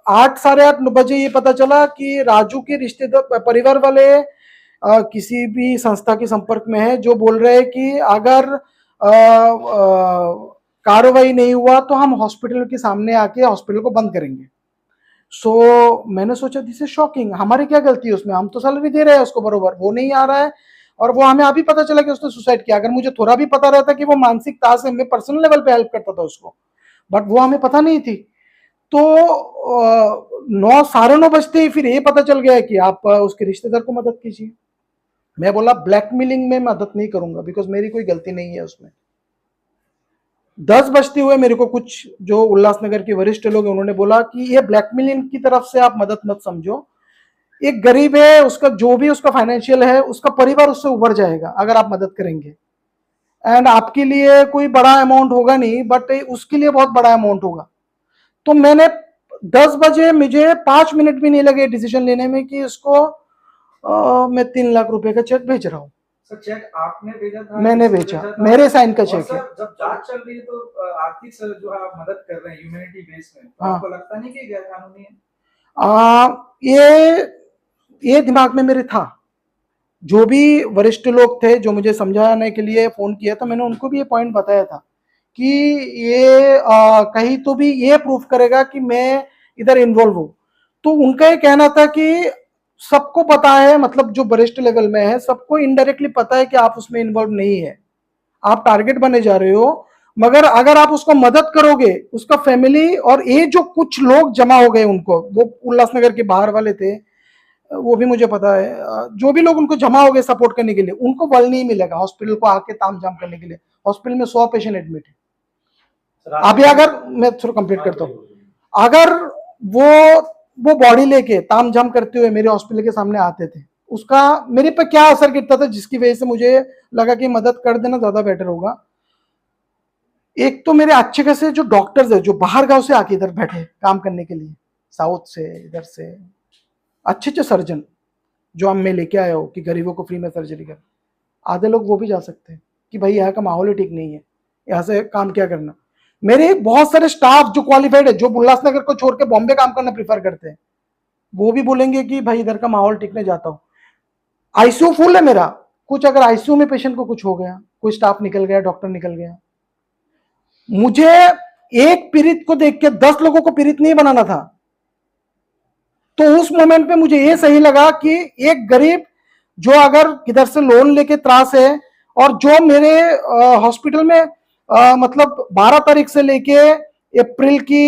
8 साढ़े 8 बजे ये पता चला कि राजू के रिश्तेदार परिवार वाले किसी भी संस्था के संपर्क में है जो बोल रहे हैं कि अगर कार्रवाई नहीं हुआ तो हम हॉस्पिटल के सामने आके हॉस्पिटल को बंद करेंगे। सो मैंने सोचा दिस इज शॉकिंग, हमारी क्या गलती है उसमें, हम तो सैलरी दे रहे हैं उसको बरोबर, वो नहीं आ रहा है और वो हमें अभी पता चला कि उसने सुसाइड किया। अगर मुझे थोड़ा भी पता रहता कि वो मानसिक तार से मैं पर्सनल लेवल पे हेल्प करता था उसको, बट वो हमें पता नहीं थी। तो 9 साढ़े 9 बजते ही फिर ये पता चल गया कि आप उसके रिश्तेदार को मदद कीजिए। मैं बोला ब्लैकमेलिंग में मदद नहीं करूंगा बिकॉज मेरी कोई गलती नहीं है उसमें। 10 बजते हुए मेरे को कुछ जो उल्लासनगर के वरिष्ठ लोग हैं उन्होंने बोला कि ये ब्लैकमेलिंग की तरफ से आप मदद मत समझो, एक गरीब है, उसका जो भी उसका फाइनेंशियल है उसका परिवार उससे उभर जाएगा अगर आप मदद करेंगे। एंड आपके लिए कोई बड़ा अमाउंट होगा नहीं बट उसके लिए बहुत बड़ा अमाउंट होगा। तो मैंने 10 बजे मुझे 5 मिनट भी नहीं लगे डिसीजन लेने में कि इसको मैं 3 लाख रुपए का चेक भेज रहा हूँ। सर चेक आपने भेजा था? मैंने भेजा, मेरे साइन का चेक है। जब जांच चल रही है तो आर्थिक से जो है आप मदद कर रहे हैं ह्यूमैनिटी बेस में, तो आपको लगता नहीं कि गैर कानूनी है? ये दिमाग में मेरे था। जो भी वरिष्ठ लोग थे जो मुझे समझाने के लिए फोन किया था मैंने उनको भी ये पॉइंट बताया था कि ये कहीं तो भी ये प्रूफ करेगा कि मैं इधर इन्वॉल्व हूं। तो उनका ये कहना था कि सबको पता है, मतलब जो वरिष्ठ लेवल में है सबको इनडायरेक्टली पता है कि आप उसमें इन्वॉल्व नहीं है, आप टारगेट बने जा रहे हो, मगर अगर आप उसको मदद करोगे उसका फैमिली और ये जो कुछ लोग जमा हो गए उनको, वो उल्लासनगर के बाहर वाले थे वो भी मुझे पता है, जो भी लोग उनको जमा हो गए सपोर्ट करने के लिए उनको बल नहीं मिलेगा हॉस्पिटल को आके तामझाम करने के लिए। हॉस्पिटल में 100 पेशेंट एडमिट है। अभी अगर मैं थोड़ा कंप्लीट करता हूँ, अगर वो बॉडी लेके तामझाम करते हुए मेरे हॉस्पिटल के सामने आते थे उसका मेरे पे क्या असर गिरता था जिसकी वजह से मुझे लगा कि मदद कर देना ज्यादा बेटर होगा। एक तो मेरे अच्छे खासे जो डॉक्टर्स है जो बाहर गांव से आके इधर बैठे काम करने के लिए, साउथ से इधर से अच्छे सर्जन जो हम मैं लेके आया हो कि गरीबों को फ्री में सर्जरी कर, आधे लोग वो भी जा सकते हैं कि भाई यहाँ का माहौल ही ठीक नहीं है, यहाँ से काम क्या करना। मेरे बहुत सारे स्टाफ जो क्वालिफाइड है जो उल्लासनगर को छोड़ के बॉम्बे काम करना प्रीफर करते हैं, वो भी बोलेंगे कि भाई इधर का माहौल ठीक नहीं, जाता हूँ। आईसीयू फुल है मेरा, कुछ अगर आईसीयू में पेशेंट को कुछ हो गया, कोई स्टाफ निकल गया, डॉक्टर निकल गया, मुझे एक पीड़ित को देख के 10 लोगों को पीड़ित नहीं बनाना था। तो उस मोमेंट पे मुझे ये सही लगा कि एक गरीब जो अगर किधर से लोन लेके त्रास है और जो मेरे हॉस्पिटल में मतलब 12 तारीख से लेके अप्रैल की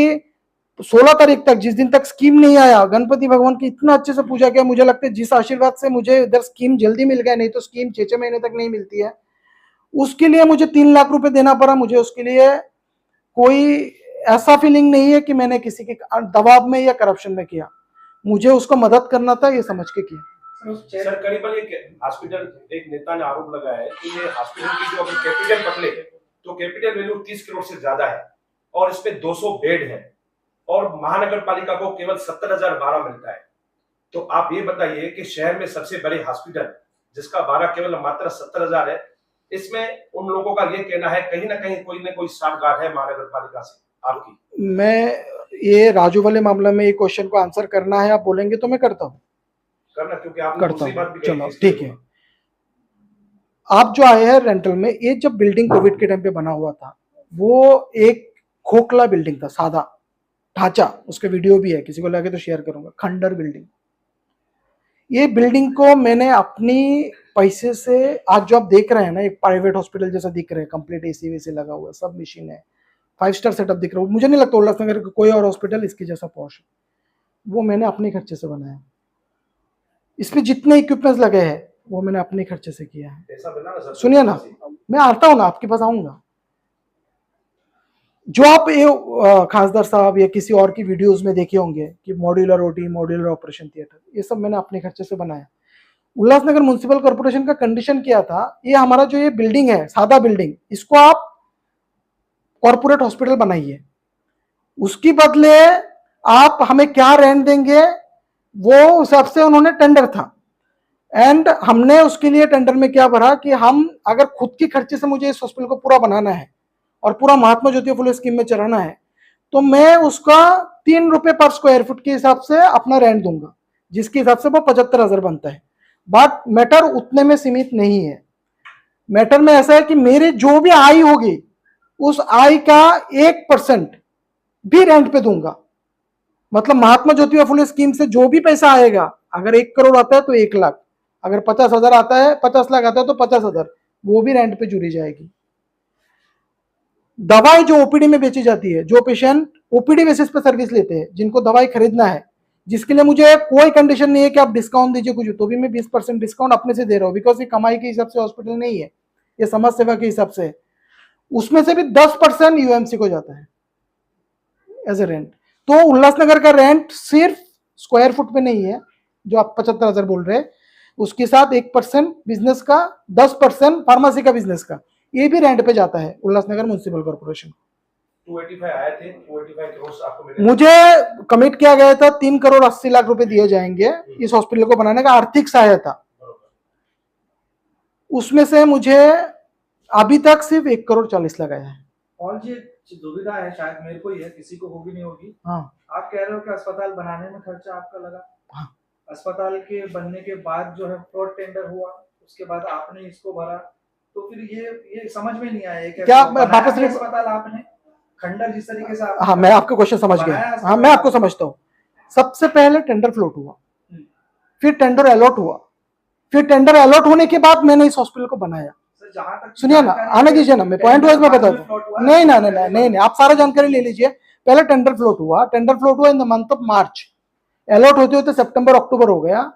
16 तारीख तक, जिस दिन तक स्कीम नहीं आया, गणपति भगवान की इतना अच्छे से पूजा किया, मुझे लगता है जिस आशीर्वाद से मुझे इधर स्कीम जल्दी मिल गया, नहीं तो स्कीम 6 महीने तक नहीं मिलती है, उसके लिए मुझे 3 लाख रुपए देना पड़ा। मुझे उसके लिए कोई ऐसा फीलिंग नहीं है कि मैंने किसी के दबाव में या करप्शन में किया, मुझे उसको मदद करना था, ये समझ के किया। सर करीबन एक हॉस्पिटल, एक नेता ने आरोप लगाया है कि ये हॉस्पिटल की जो अभी कैपिटल बदले तो कैपिटल वैल्यू 30 करोड़ से ज्यादा है और इस पे 200 बेड है और महानगर पालिका को केवल 70,012 मिलता है। तो आप ये बताइए कि शहर में सबसे बड़े हॉस्पिटल जिसका भाड़ा केवल मात्र 70,000 है, इसमें उन लोगों का ये कहना है कहीं ना कहीं कोई ना कोई साठगांठ है महानगर पालिका से आपकी। मैं ये राजू वाले मामला में ये क्वेश्चन को आंसर करना है, आप बोलेंगे तो मैं करता हूँ, करना, क्योंकि आपने दूसरी बात भी कही। चलो ठीक है। आप जो आए हैं रेंटल में, ये जब बिल्डिंग कोविड के टाइम पे बना हुआ था, वो एक खोखला बिल्डिंग था, सादा ढांचा, उसके वीडियो भी है, किसी को लगे तो शेयर करूंगा, खंडर बिल्डिंग। ये बिल्डिंग को मैंने अपनी पैसे से, आज जो आप देख रहे हैं ना एक प्राइवेट हॉस्पिटल जैसा दिख रहा है, कंप्लीट एसी वेसी लगा हुआ है, सब मशीन है, 5 स्टार सेटअप दिख रहा है, मुझे नहीं लगता उल्लासनगर का कोई और हॉस्पिटल इसकी जैसा पॉश है। वो मैंने अपने खर्चे से बनाया, इसमें जितने इक्विपमेंट्स लगे हैं वो मैंने अपने खर्चे से किया है। सुनिए ना, मैं आता हूँ ना, आपके पास आऊंगा। जो आप ये खासदार साहब या किसी और की वीडियोस में देखे होंगे कि modular OT, modular operation theatre, ये सब मैंने अपने खर्चे से बनाया। उल्लासनगर म्युनिसिपल कॉर्पोरेशन का कंडीशन क्या था, ये हमारा जो ये बिल्डिंग है, सादा बिल्डिंग, इसको आप कॉर्पोरेट हॉस्पिटल बनाइए, उसकी बदले आप हमें क्या रेंट देंगे वो हिसाब से उन्होंने टेंडर था। एंड हमने उसके लिए टेंडर में क्या भरा कि हम अगर खुद के खर्चे से मुझे इस हॉस्पिटल को पूरा बनाना है और पूरा महात्मा ज्योतिबा फुले स्कीम में चलाना है, तो मैं उसका 3 रुपए पर स्क्वायर फुट के हिसाब से अपना रेंट दूंगा, जिसके हिसाब से वो 75,000 बनता है। बट मैटर उतने में सीमित नहीं है। मैटर में ऐसा है कि मेरे जो भी आय होगी उस आय का 1% भी रेंट पे दूंगा। मतलब महात्मा ज्योतिबा फुले स्कीम से जो भी पैसा आएगा, अगर 1 करोड़ आता है तो 1 लाख, अगर 50,000 आता है, 50 लाख आता है तो 50,000, वो भी रेंट पे जुड़ी जाएगी। दवाई जो ओपीडी में बेची जाती है, जो पेशेंट ओपीडी बेसिस पे सर्विस लेते हैं, जिनको दवाई खरीदना है, जिसके लिए मुझे कोई कंडीशन नहीं है कि आप डिस्काउंट दीजिए कुछ, तो भी मैं 20% डिस्काउंट अपने से दे रहा हूँ, बिकॉज ये कमाई के हिसाब से हॉस्पिटल नहीं है, ये समाज सेवा के हिसाब से। उसमें से भी 10% यूएमसी को जाता है एज ए रेंट। तो उल्लासनगर का रेंट सिर्फ स्क्वायर फुट पे नहीं है जो आप 75,000 बोल रहे हैं, उसके साथ 1% बिजनेस का, 10% फार्मेसी का बिजनेस का, ये भी रेंट पे जाता है उल्लासनगर म्युनिसिपल कॉर्पोरेशन। 285 आए थे, 285 करोड़ आपको मिले। मुझे कमिट किया गया था 3 करोड़ 80 लाख रुपए दिए जाएंगे इस हॉस्पिटल को बनाने का आर्थिक सहायता। उसमें से मुझे अभी तक सिर्फ 1 करोड़ 40 लगाया है। और ये दुविधा है, शायद मेरे को ही है, किसी को होगी नहीं होगी। हाँ। आप कह रहे हो कि अस्पताल बनाने में खर्चा आपका लगा। हाँ। अस्पताल के बनने के बाद जो है फ्रॉड टेंडर हुआ, उसके बाद आपने इसको भरा, तो फिर ये समझ में नहीं आया कि क्या वापस अस्पताल आपने खंडर जिस तरीके से हाँ, मैं आपका क्वेश्चन समझ गया। हाँ, मैं आपको समझता हूँ। सबसे पहले टेंडर फ्लोट हुआ, फिर टेंडर अलॉट हुआ, फिर टेंडर अलॉट होने के बाद मैंने इस हॉस्पिटल को बनाया। सुनिए ना, आने दीजिए ना, मैं पॉइंट वाइज में बता दूं। नहीं, आप सारा जानकारी ले लीजिए। पहले टेंडर फ्लोट हुआ in the month of March, allot होते होते सितंबर अक्टूबर हो गया।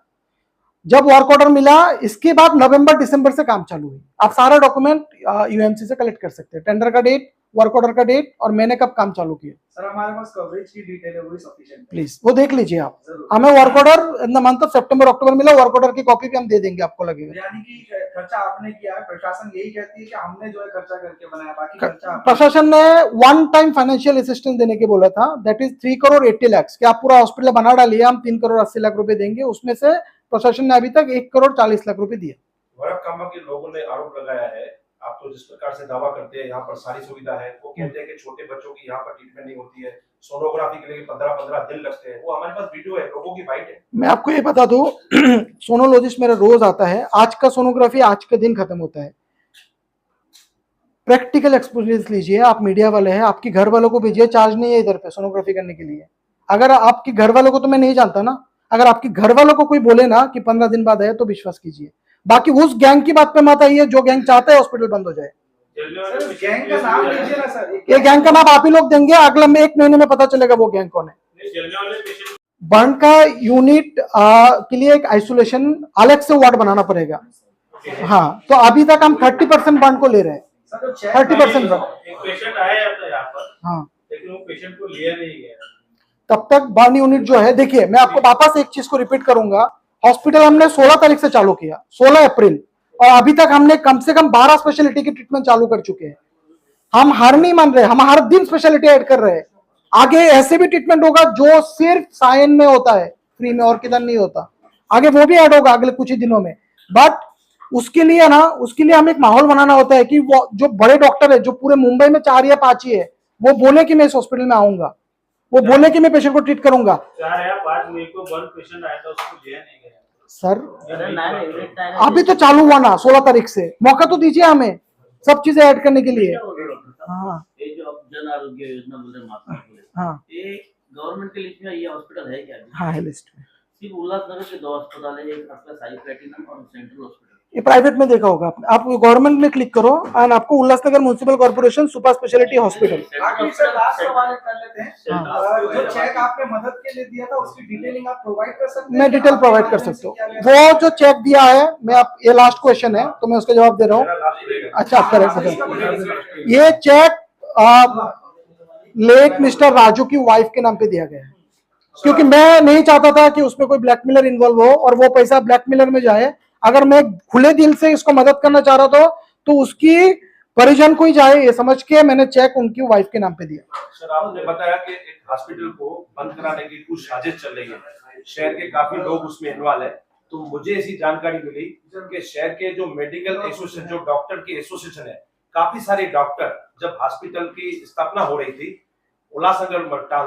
जब वर्क ऑर्डर मिला, इसके बाद नवंबर दिसंबर से काम चालू हुई। आप सारा डॉक्यूमेंट यूएमसी से कलेक्ट कर सकते हैं, टेंडर का डेट, वर्क ऑर्डर का डेट और मैंने कब काम चालू किया। सर हमारे पास कवरेज की डिटेल है, वही सफिशिएंट। प्लीज वो देख लीजिए आप। हमें work order in the month of सितंबर अक्टूबर मिला, वर्क ऑर्डर की कॉपी भी हम दे देंगे, आपको लगेगा। यानी कि खर्चा आपने किया है, प्रशासन यही कहती है कि हमने जो है खर्चा करके बनाया, बाकी खर्चा प्रशासन ने वन टाइम फाइनेंशियल असिस्टेंस देने के बोला था, दैट इज 3 करोड़ 80 लाख कि आप पूरा हॉस्पिटल बना डालिए, हम 3 करोड़ 80 लाख रुपए देंगे। उसमें से प्रशासन ने अभी तक 1 करोड़ 40 लाख रुपए दिए। वरकमा के लोगों ने आरोप लगाया है, आप तो जिस प्रकार से दावा करते हैं यहाँ पर सारी सुविधा है, वो कहते हैं कि छोटे बच्चों की यहाँ पर ट्रीटमेंट नहीं होती है, सोनोग्राफी के लिए 15-15 दिन लगते हैं। वो हमारे पास वीडियो है, लोगों की बाइट है। मैं आपको ये बता दूं, सोनोलॉजिस्ट मेरा रोज आता है, आज का सोनोग्राफी आज का दिन खत्म होता है। प्रैक्टिकल एक्सपीरियंस लीजिए, आप मीडिया वाले हैं, आपके घर वालों को भेजिए, चार्ज नहीं है इधर पे सोनोग्राफी करने के लिए। अगर आपके घर वालों को, तो मैं नहीं जानता ना, अगर आपके घर वालों को कोई बोले ना कि 15 दिन बाद है तो विश्वास कीजिए। बाकी उस गैंग की बात पे मत आइए जो गैंग चाहता है हॉस्पिटल बंद हो जाए। गैंग का नाम लीजिए ना सर। ये गैंग का नाम आप ही लोग देंगे, अगला में 1 महीने में पता चलेगा वो गैंग कौन है। बर्न का यूनिट के लिए एक आइसोलेशन अलग से वार्ड बनाना पड़ेगा। हाँ, तो अभी तक हम 30% बर्न को ले रहे हैं, 30%। एक पेशेंट आया था यहाँ पर, हाँ, लेकिन वो पेशेंट को लिया नहीं गया। तब तक बर्न यूनिट जो है, देखिए मैं आपको वापस एक चीज को रिपीट करूंगा, हॉस्पिटल हमने 16 तारीख से चालू किया, 16 अप्रैल, और अभी तक हमने कम से कम 12 स्पेशलिटी की ट्रीटमेंट चालू कर चुके हैं। हम हार नहीं मान रहे, हम हर दिन स्पेशलिटी ऐड कर रहे हैं। आगे ऐसे भी ट्रीटमेंट होगा जो सिर्फ सायन में होता है फ्री में, और किधर नहीं होता, आगे वो भी ऐड होगा अगले कुछ ही दिनों में। बट उसके लिए ना, उसके लिए हमें एक माहौल बनाना होता है कि वो जो बड़े डॉक्टर है, जो पूरे मुंबई में 4 या 5 ही है, वो बोले कि मैं इस हॉस्पिटल में आऊंगा, वो बोले कि मैं पेशेंट को ट्रीट करूंगा। 4 या 5 मई को 1 पेशेंट आया था, उसको लिया नहीं गया। सर अभी तो चालू हुआ ना 16 तारीख से, मौका तो दीजिए हमें सब चीजें ऐड करने के लिए। हाँ, ये जो जन आरोग्य योजना बोल रहे महात्मा फुले, हाँ, ये गवर्नमेंट के लिस्ट में ये हॉस्पिटल है क्या? हाँ है लिस्ट में। सिर्फ उल्लासनगर के 2 अस्पताल है, एक आपका साई प्लैटिनम और सेंट्रल हॉस्पिटल। ये प्राइवेट में देखा होगा आपने, आप गवर्नमेंट में क्लिक करो और आपको Ulhasnagar municipal corporation super speciality hospital. आखिरी सर लास्ट सवाल कर लेते हैं, जो चेक आपने मदद के लिए दिया था उसकी डिटेलिंग आप प्रोवाइड कर सकते हैं? मैं डिटेल प्रोवाइड कर सकता हूँ। वो जो चेक दिया है, मैं आप, ये लास्ट क्वेश्चन है तो मैं उसका जवाब दे रहा हूँ। अच्छा, आप करें। ये चेक लेट मिस्टर राजू की वाइफ के नाम पे दिया गया है, क्योंकि मैं नहीं चाहता था कि उसमें कोई ब्लैकमेलर इन्वॉल्व हो और वो पैसा ब्लैकमेलर में जाए। अगर मैं खुले दिल से इसको मदद करना चाह रहा था तो उसकी परिजन को ही जाए, ये समझ के मैंने चेक उनकी वाइफ के नाम पे दिया। सर, आपने बताया कि एक हॉस्पिटल को बंद कराने की कुछ साजिश चल रही है, शहर के काफी लोग उसमें इन्वॉल्व है। तो मुझे ऐसी जानकारी मिली कि शहर के जो मेडिकल एसोसिएशन, जो डॉक्टर की एसोसिएशन है, काफी सारे डॉक्टर जब हॉस्पिटल की स्थापना हो रही थी उल्लासनगर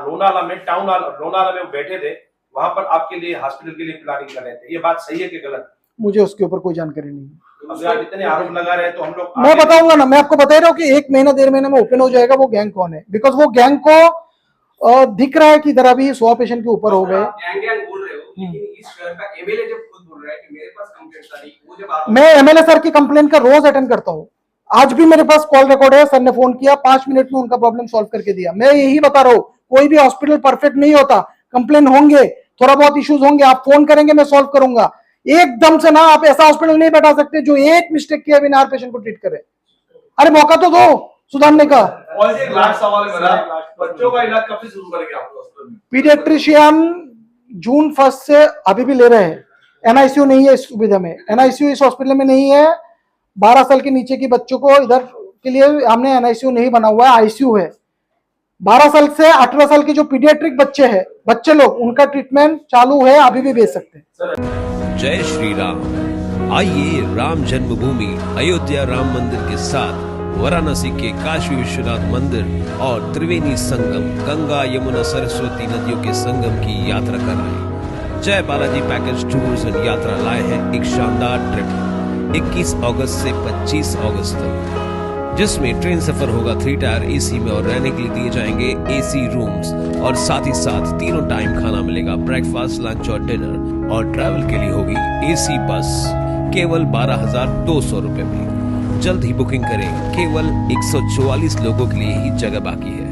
लोनावाला में, लोनावाला में बैठे थे, वहां पर आपके लिए हॉस्पिटल के लिए प्लानिंग कर रहे थे। ये बात सही है कि गलत? मुझे उसके ऊपर कोई जानकारी नहीं है। अब आप इतने आरोप लगा रहे हैं तो हम लोग मैं बताऊंगा ना, मैं आपको बता रहा हूँ कि 1 महीना 1.5 महीने में ओपन हो जाएगा वो गैंग कौन है, बिकॉज वो गैंग को दिख रहा है कि इधर अभी 100 पेशेंट के ऊपर हो गए। गैंग बोल रहे हो, लेकिन इस शहर का एमएलए जब खुद बोल रहा है कि मेरे पास कंप्लेंट आ रही, वो जब मैं एमएलए सर की कंप्लेंट का रोज अटेंड करता हूँ, आज भी मेरे पास कॉल रिकॉर्ड है। सर ने फोन किया, 5 मिनट में उनका प्रॉब्लम सॉल्व करके दिया। मैं यही बता रहा हूँ, कोई भी हॉस्पिटल परफेक्ट नहीं होता, कंप्लेन होंगे, थोड़ा बहुत इश्यूज होंगे, आप फोन करेंगे मैं सॉल्व करूंगा। एकदम से ना आप ऐसा हॉस्पिटल नहीं बैठा सकते जो एक मिस्टेक किए बिना हर पेशेंट को ट्रीट करे। अरे मौका तो दो सुधारने का। और एक लास्ट सवाल है मेरा, बच्चों का इलाज कब से शुरू करेंगे आप हॉस्पिटल में? पीडियाट्रिशियन जून 1 से अभी भी ले रहे हैं। एनआईसीयू नहीं है इस सुविधा में, एनआईसीयू इस हॉस्पिटल में नहीं है। 12 साल के नीचे के बच्चों को इधर के लिए हमने एनआईसीयू नहीं बना हुआ है, आईसीयू है। 12 साल से 18 साल के जो पीडियाट्रिक बच्चे लोग, उनका ट्रीटमेंट चालू है, अभी भी भेज सकते हैं। जय श्री राम। आइए राम जन्मभूमि अयोध्या राम मंदिर के साथ वाराणसी के काशी विश्वनाथ मंदिर और त्रिवेणी संगम, गंगा यमुना सरस्वती नदियों के संगम की यात्रा कराएं। जय बालाजी पैकेज टूर्स एंड यात्रा लाए हैं एक शानदार ट्रिप 21 अगस्त से 25 अगस्त तक, जिसमें ट्रेन सफर होगा 3 टायर एसी में और रहने के लिए दिए जाएंगे एसी रूम्स और साथ ही साथ तीनों टाइम खाना मिलेगा, ब्रेकफास्ट, लंच और डिनर। और ट्रैवल के लिए होगी एसी बस केवल 12,200 रुपए में। जल्द ही बुकिंग करें, केवल 144 लोगों के लिए ही जगह बाकी है।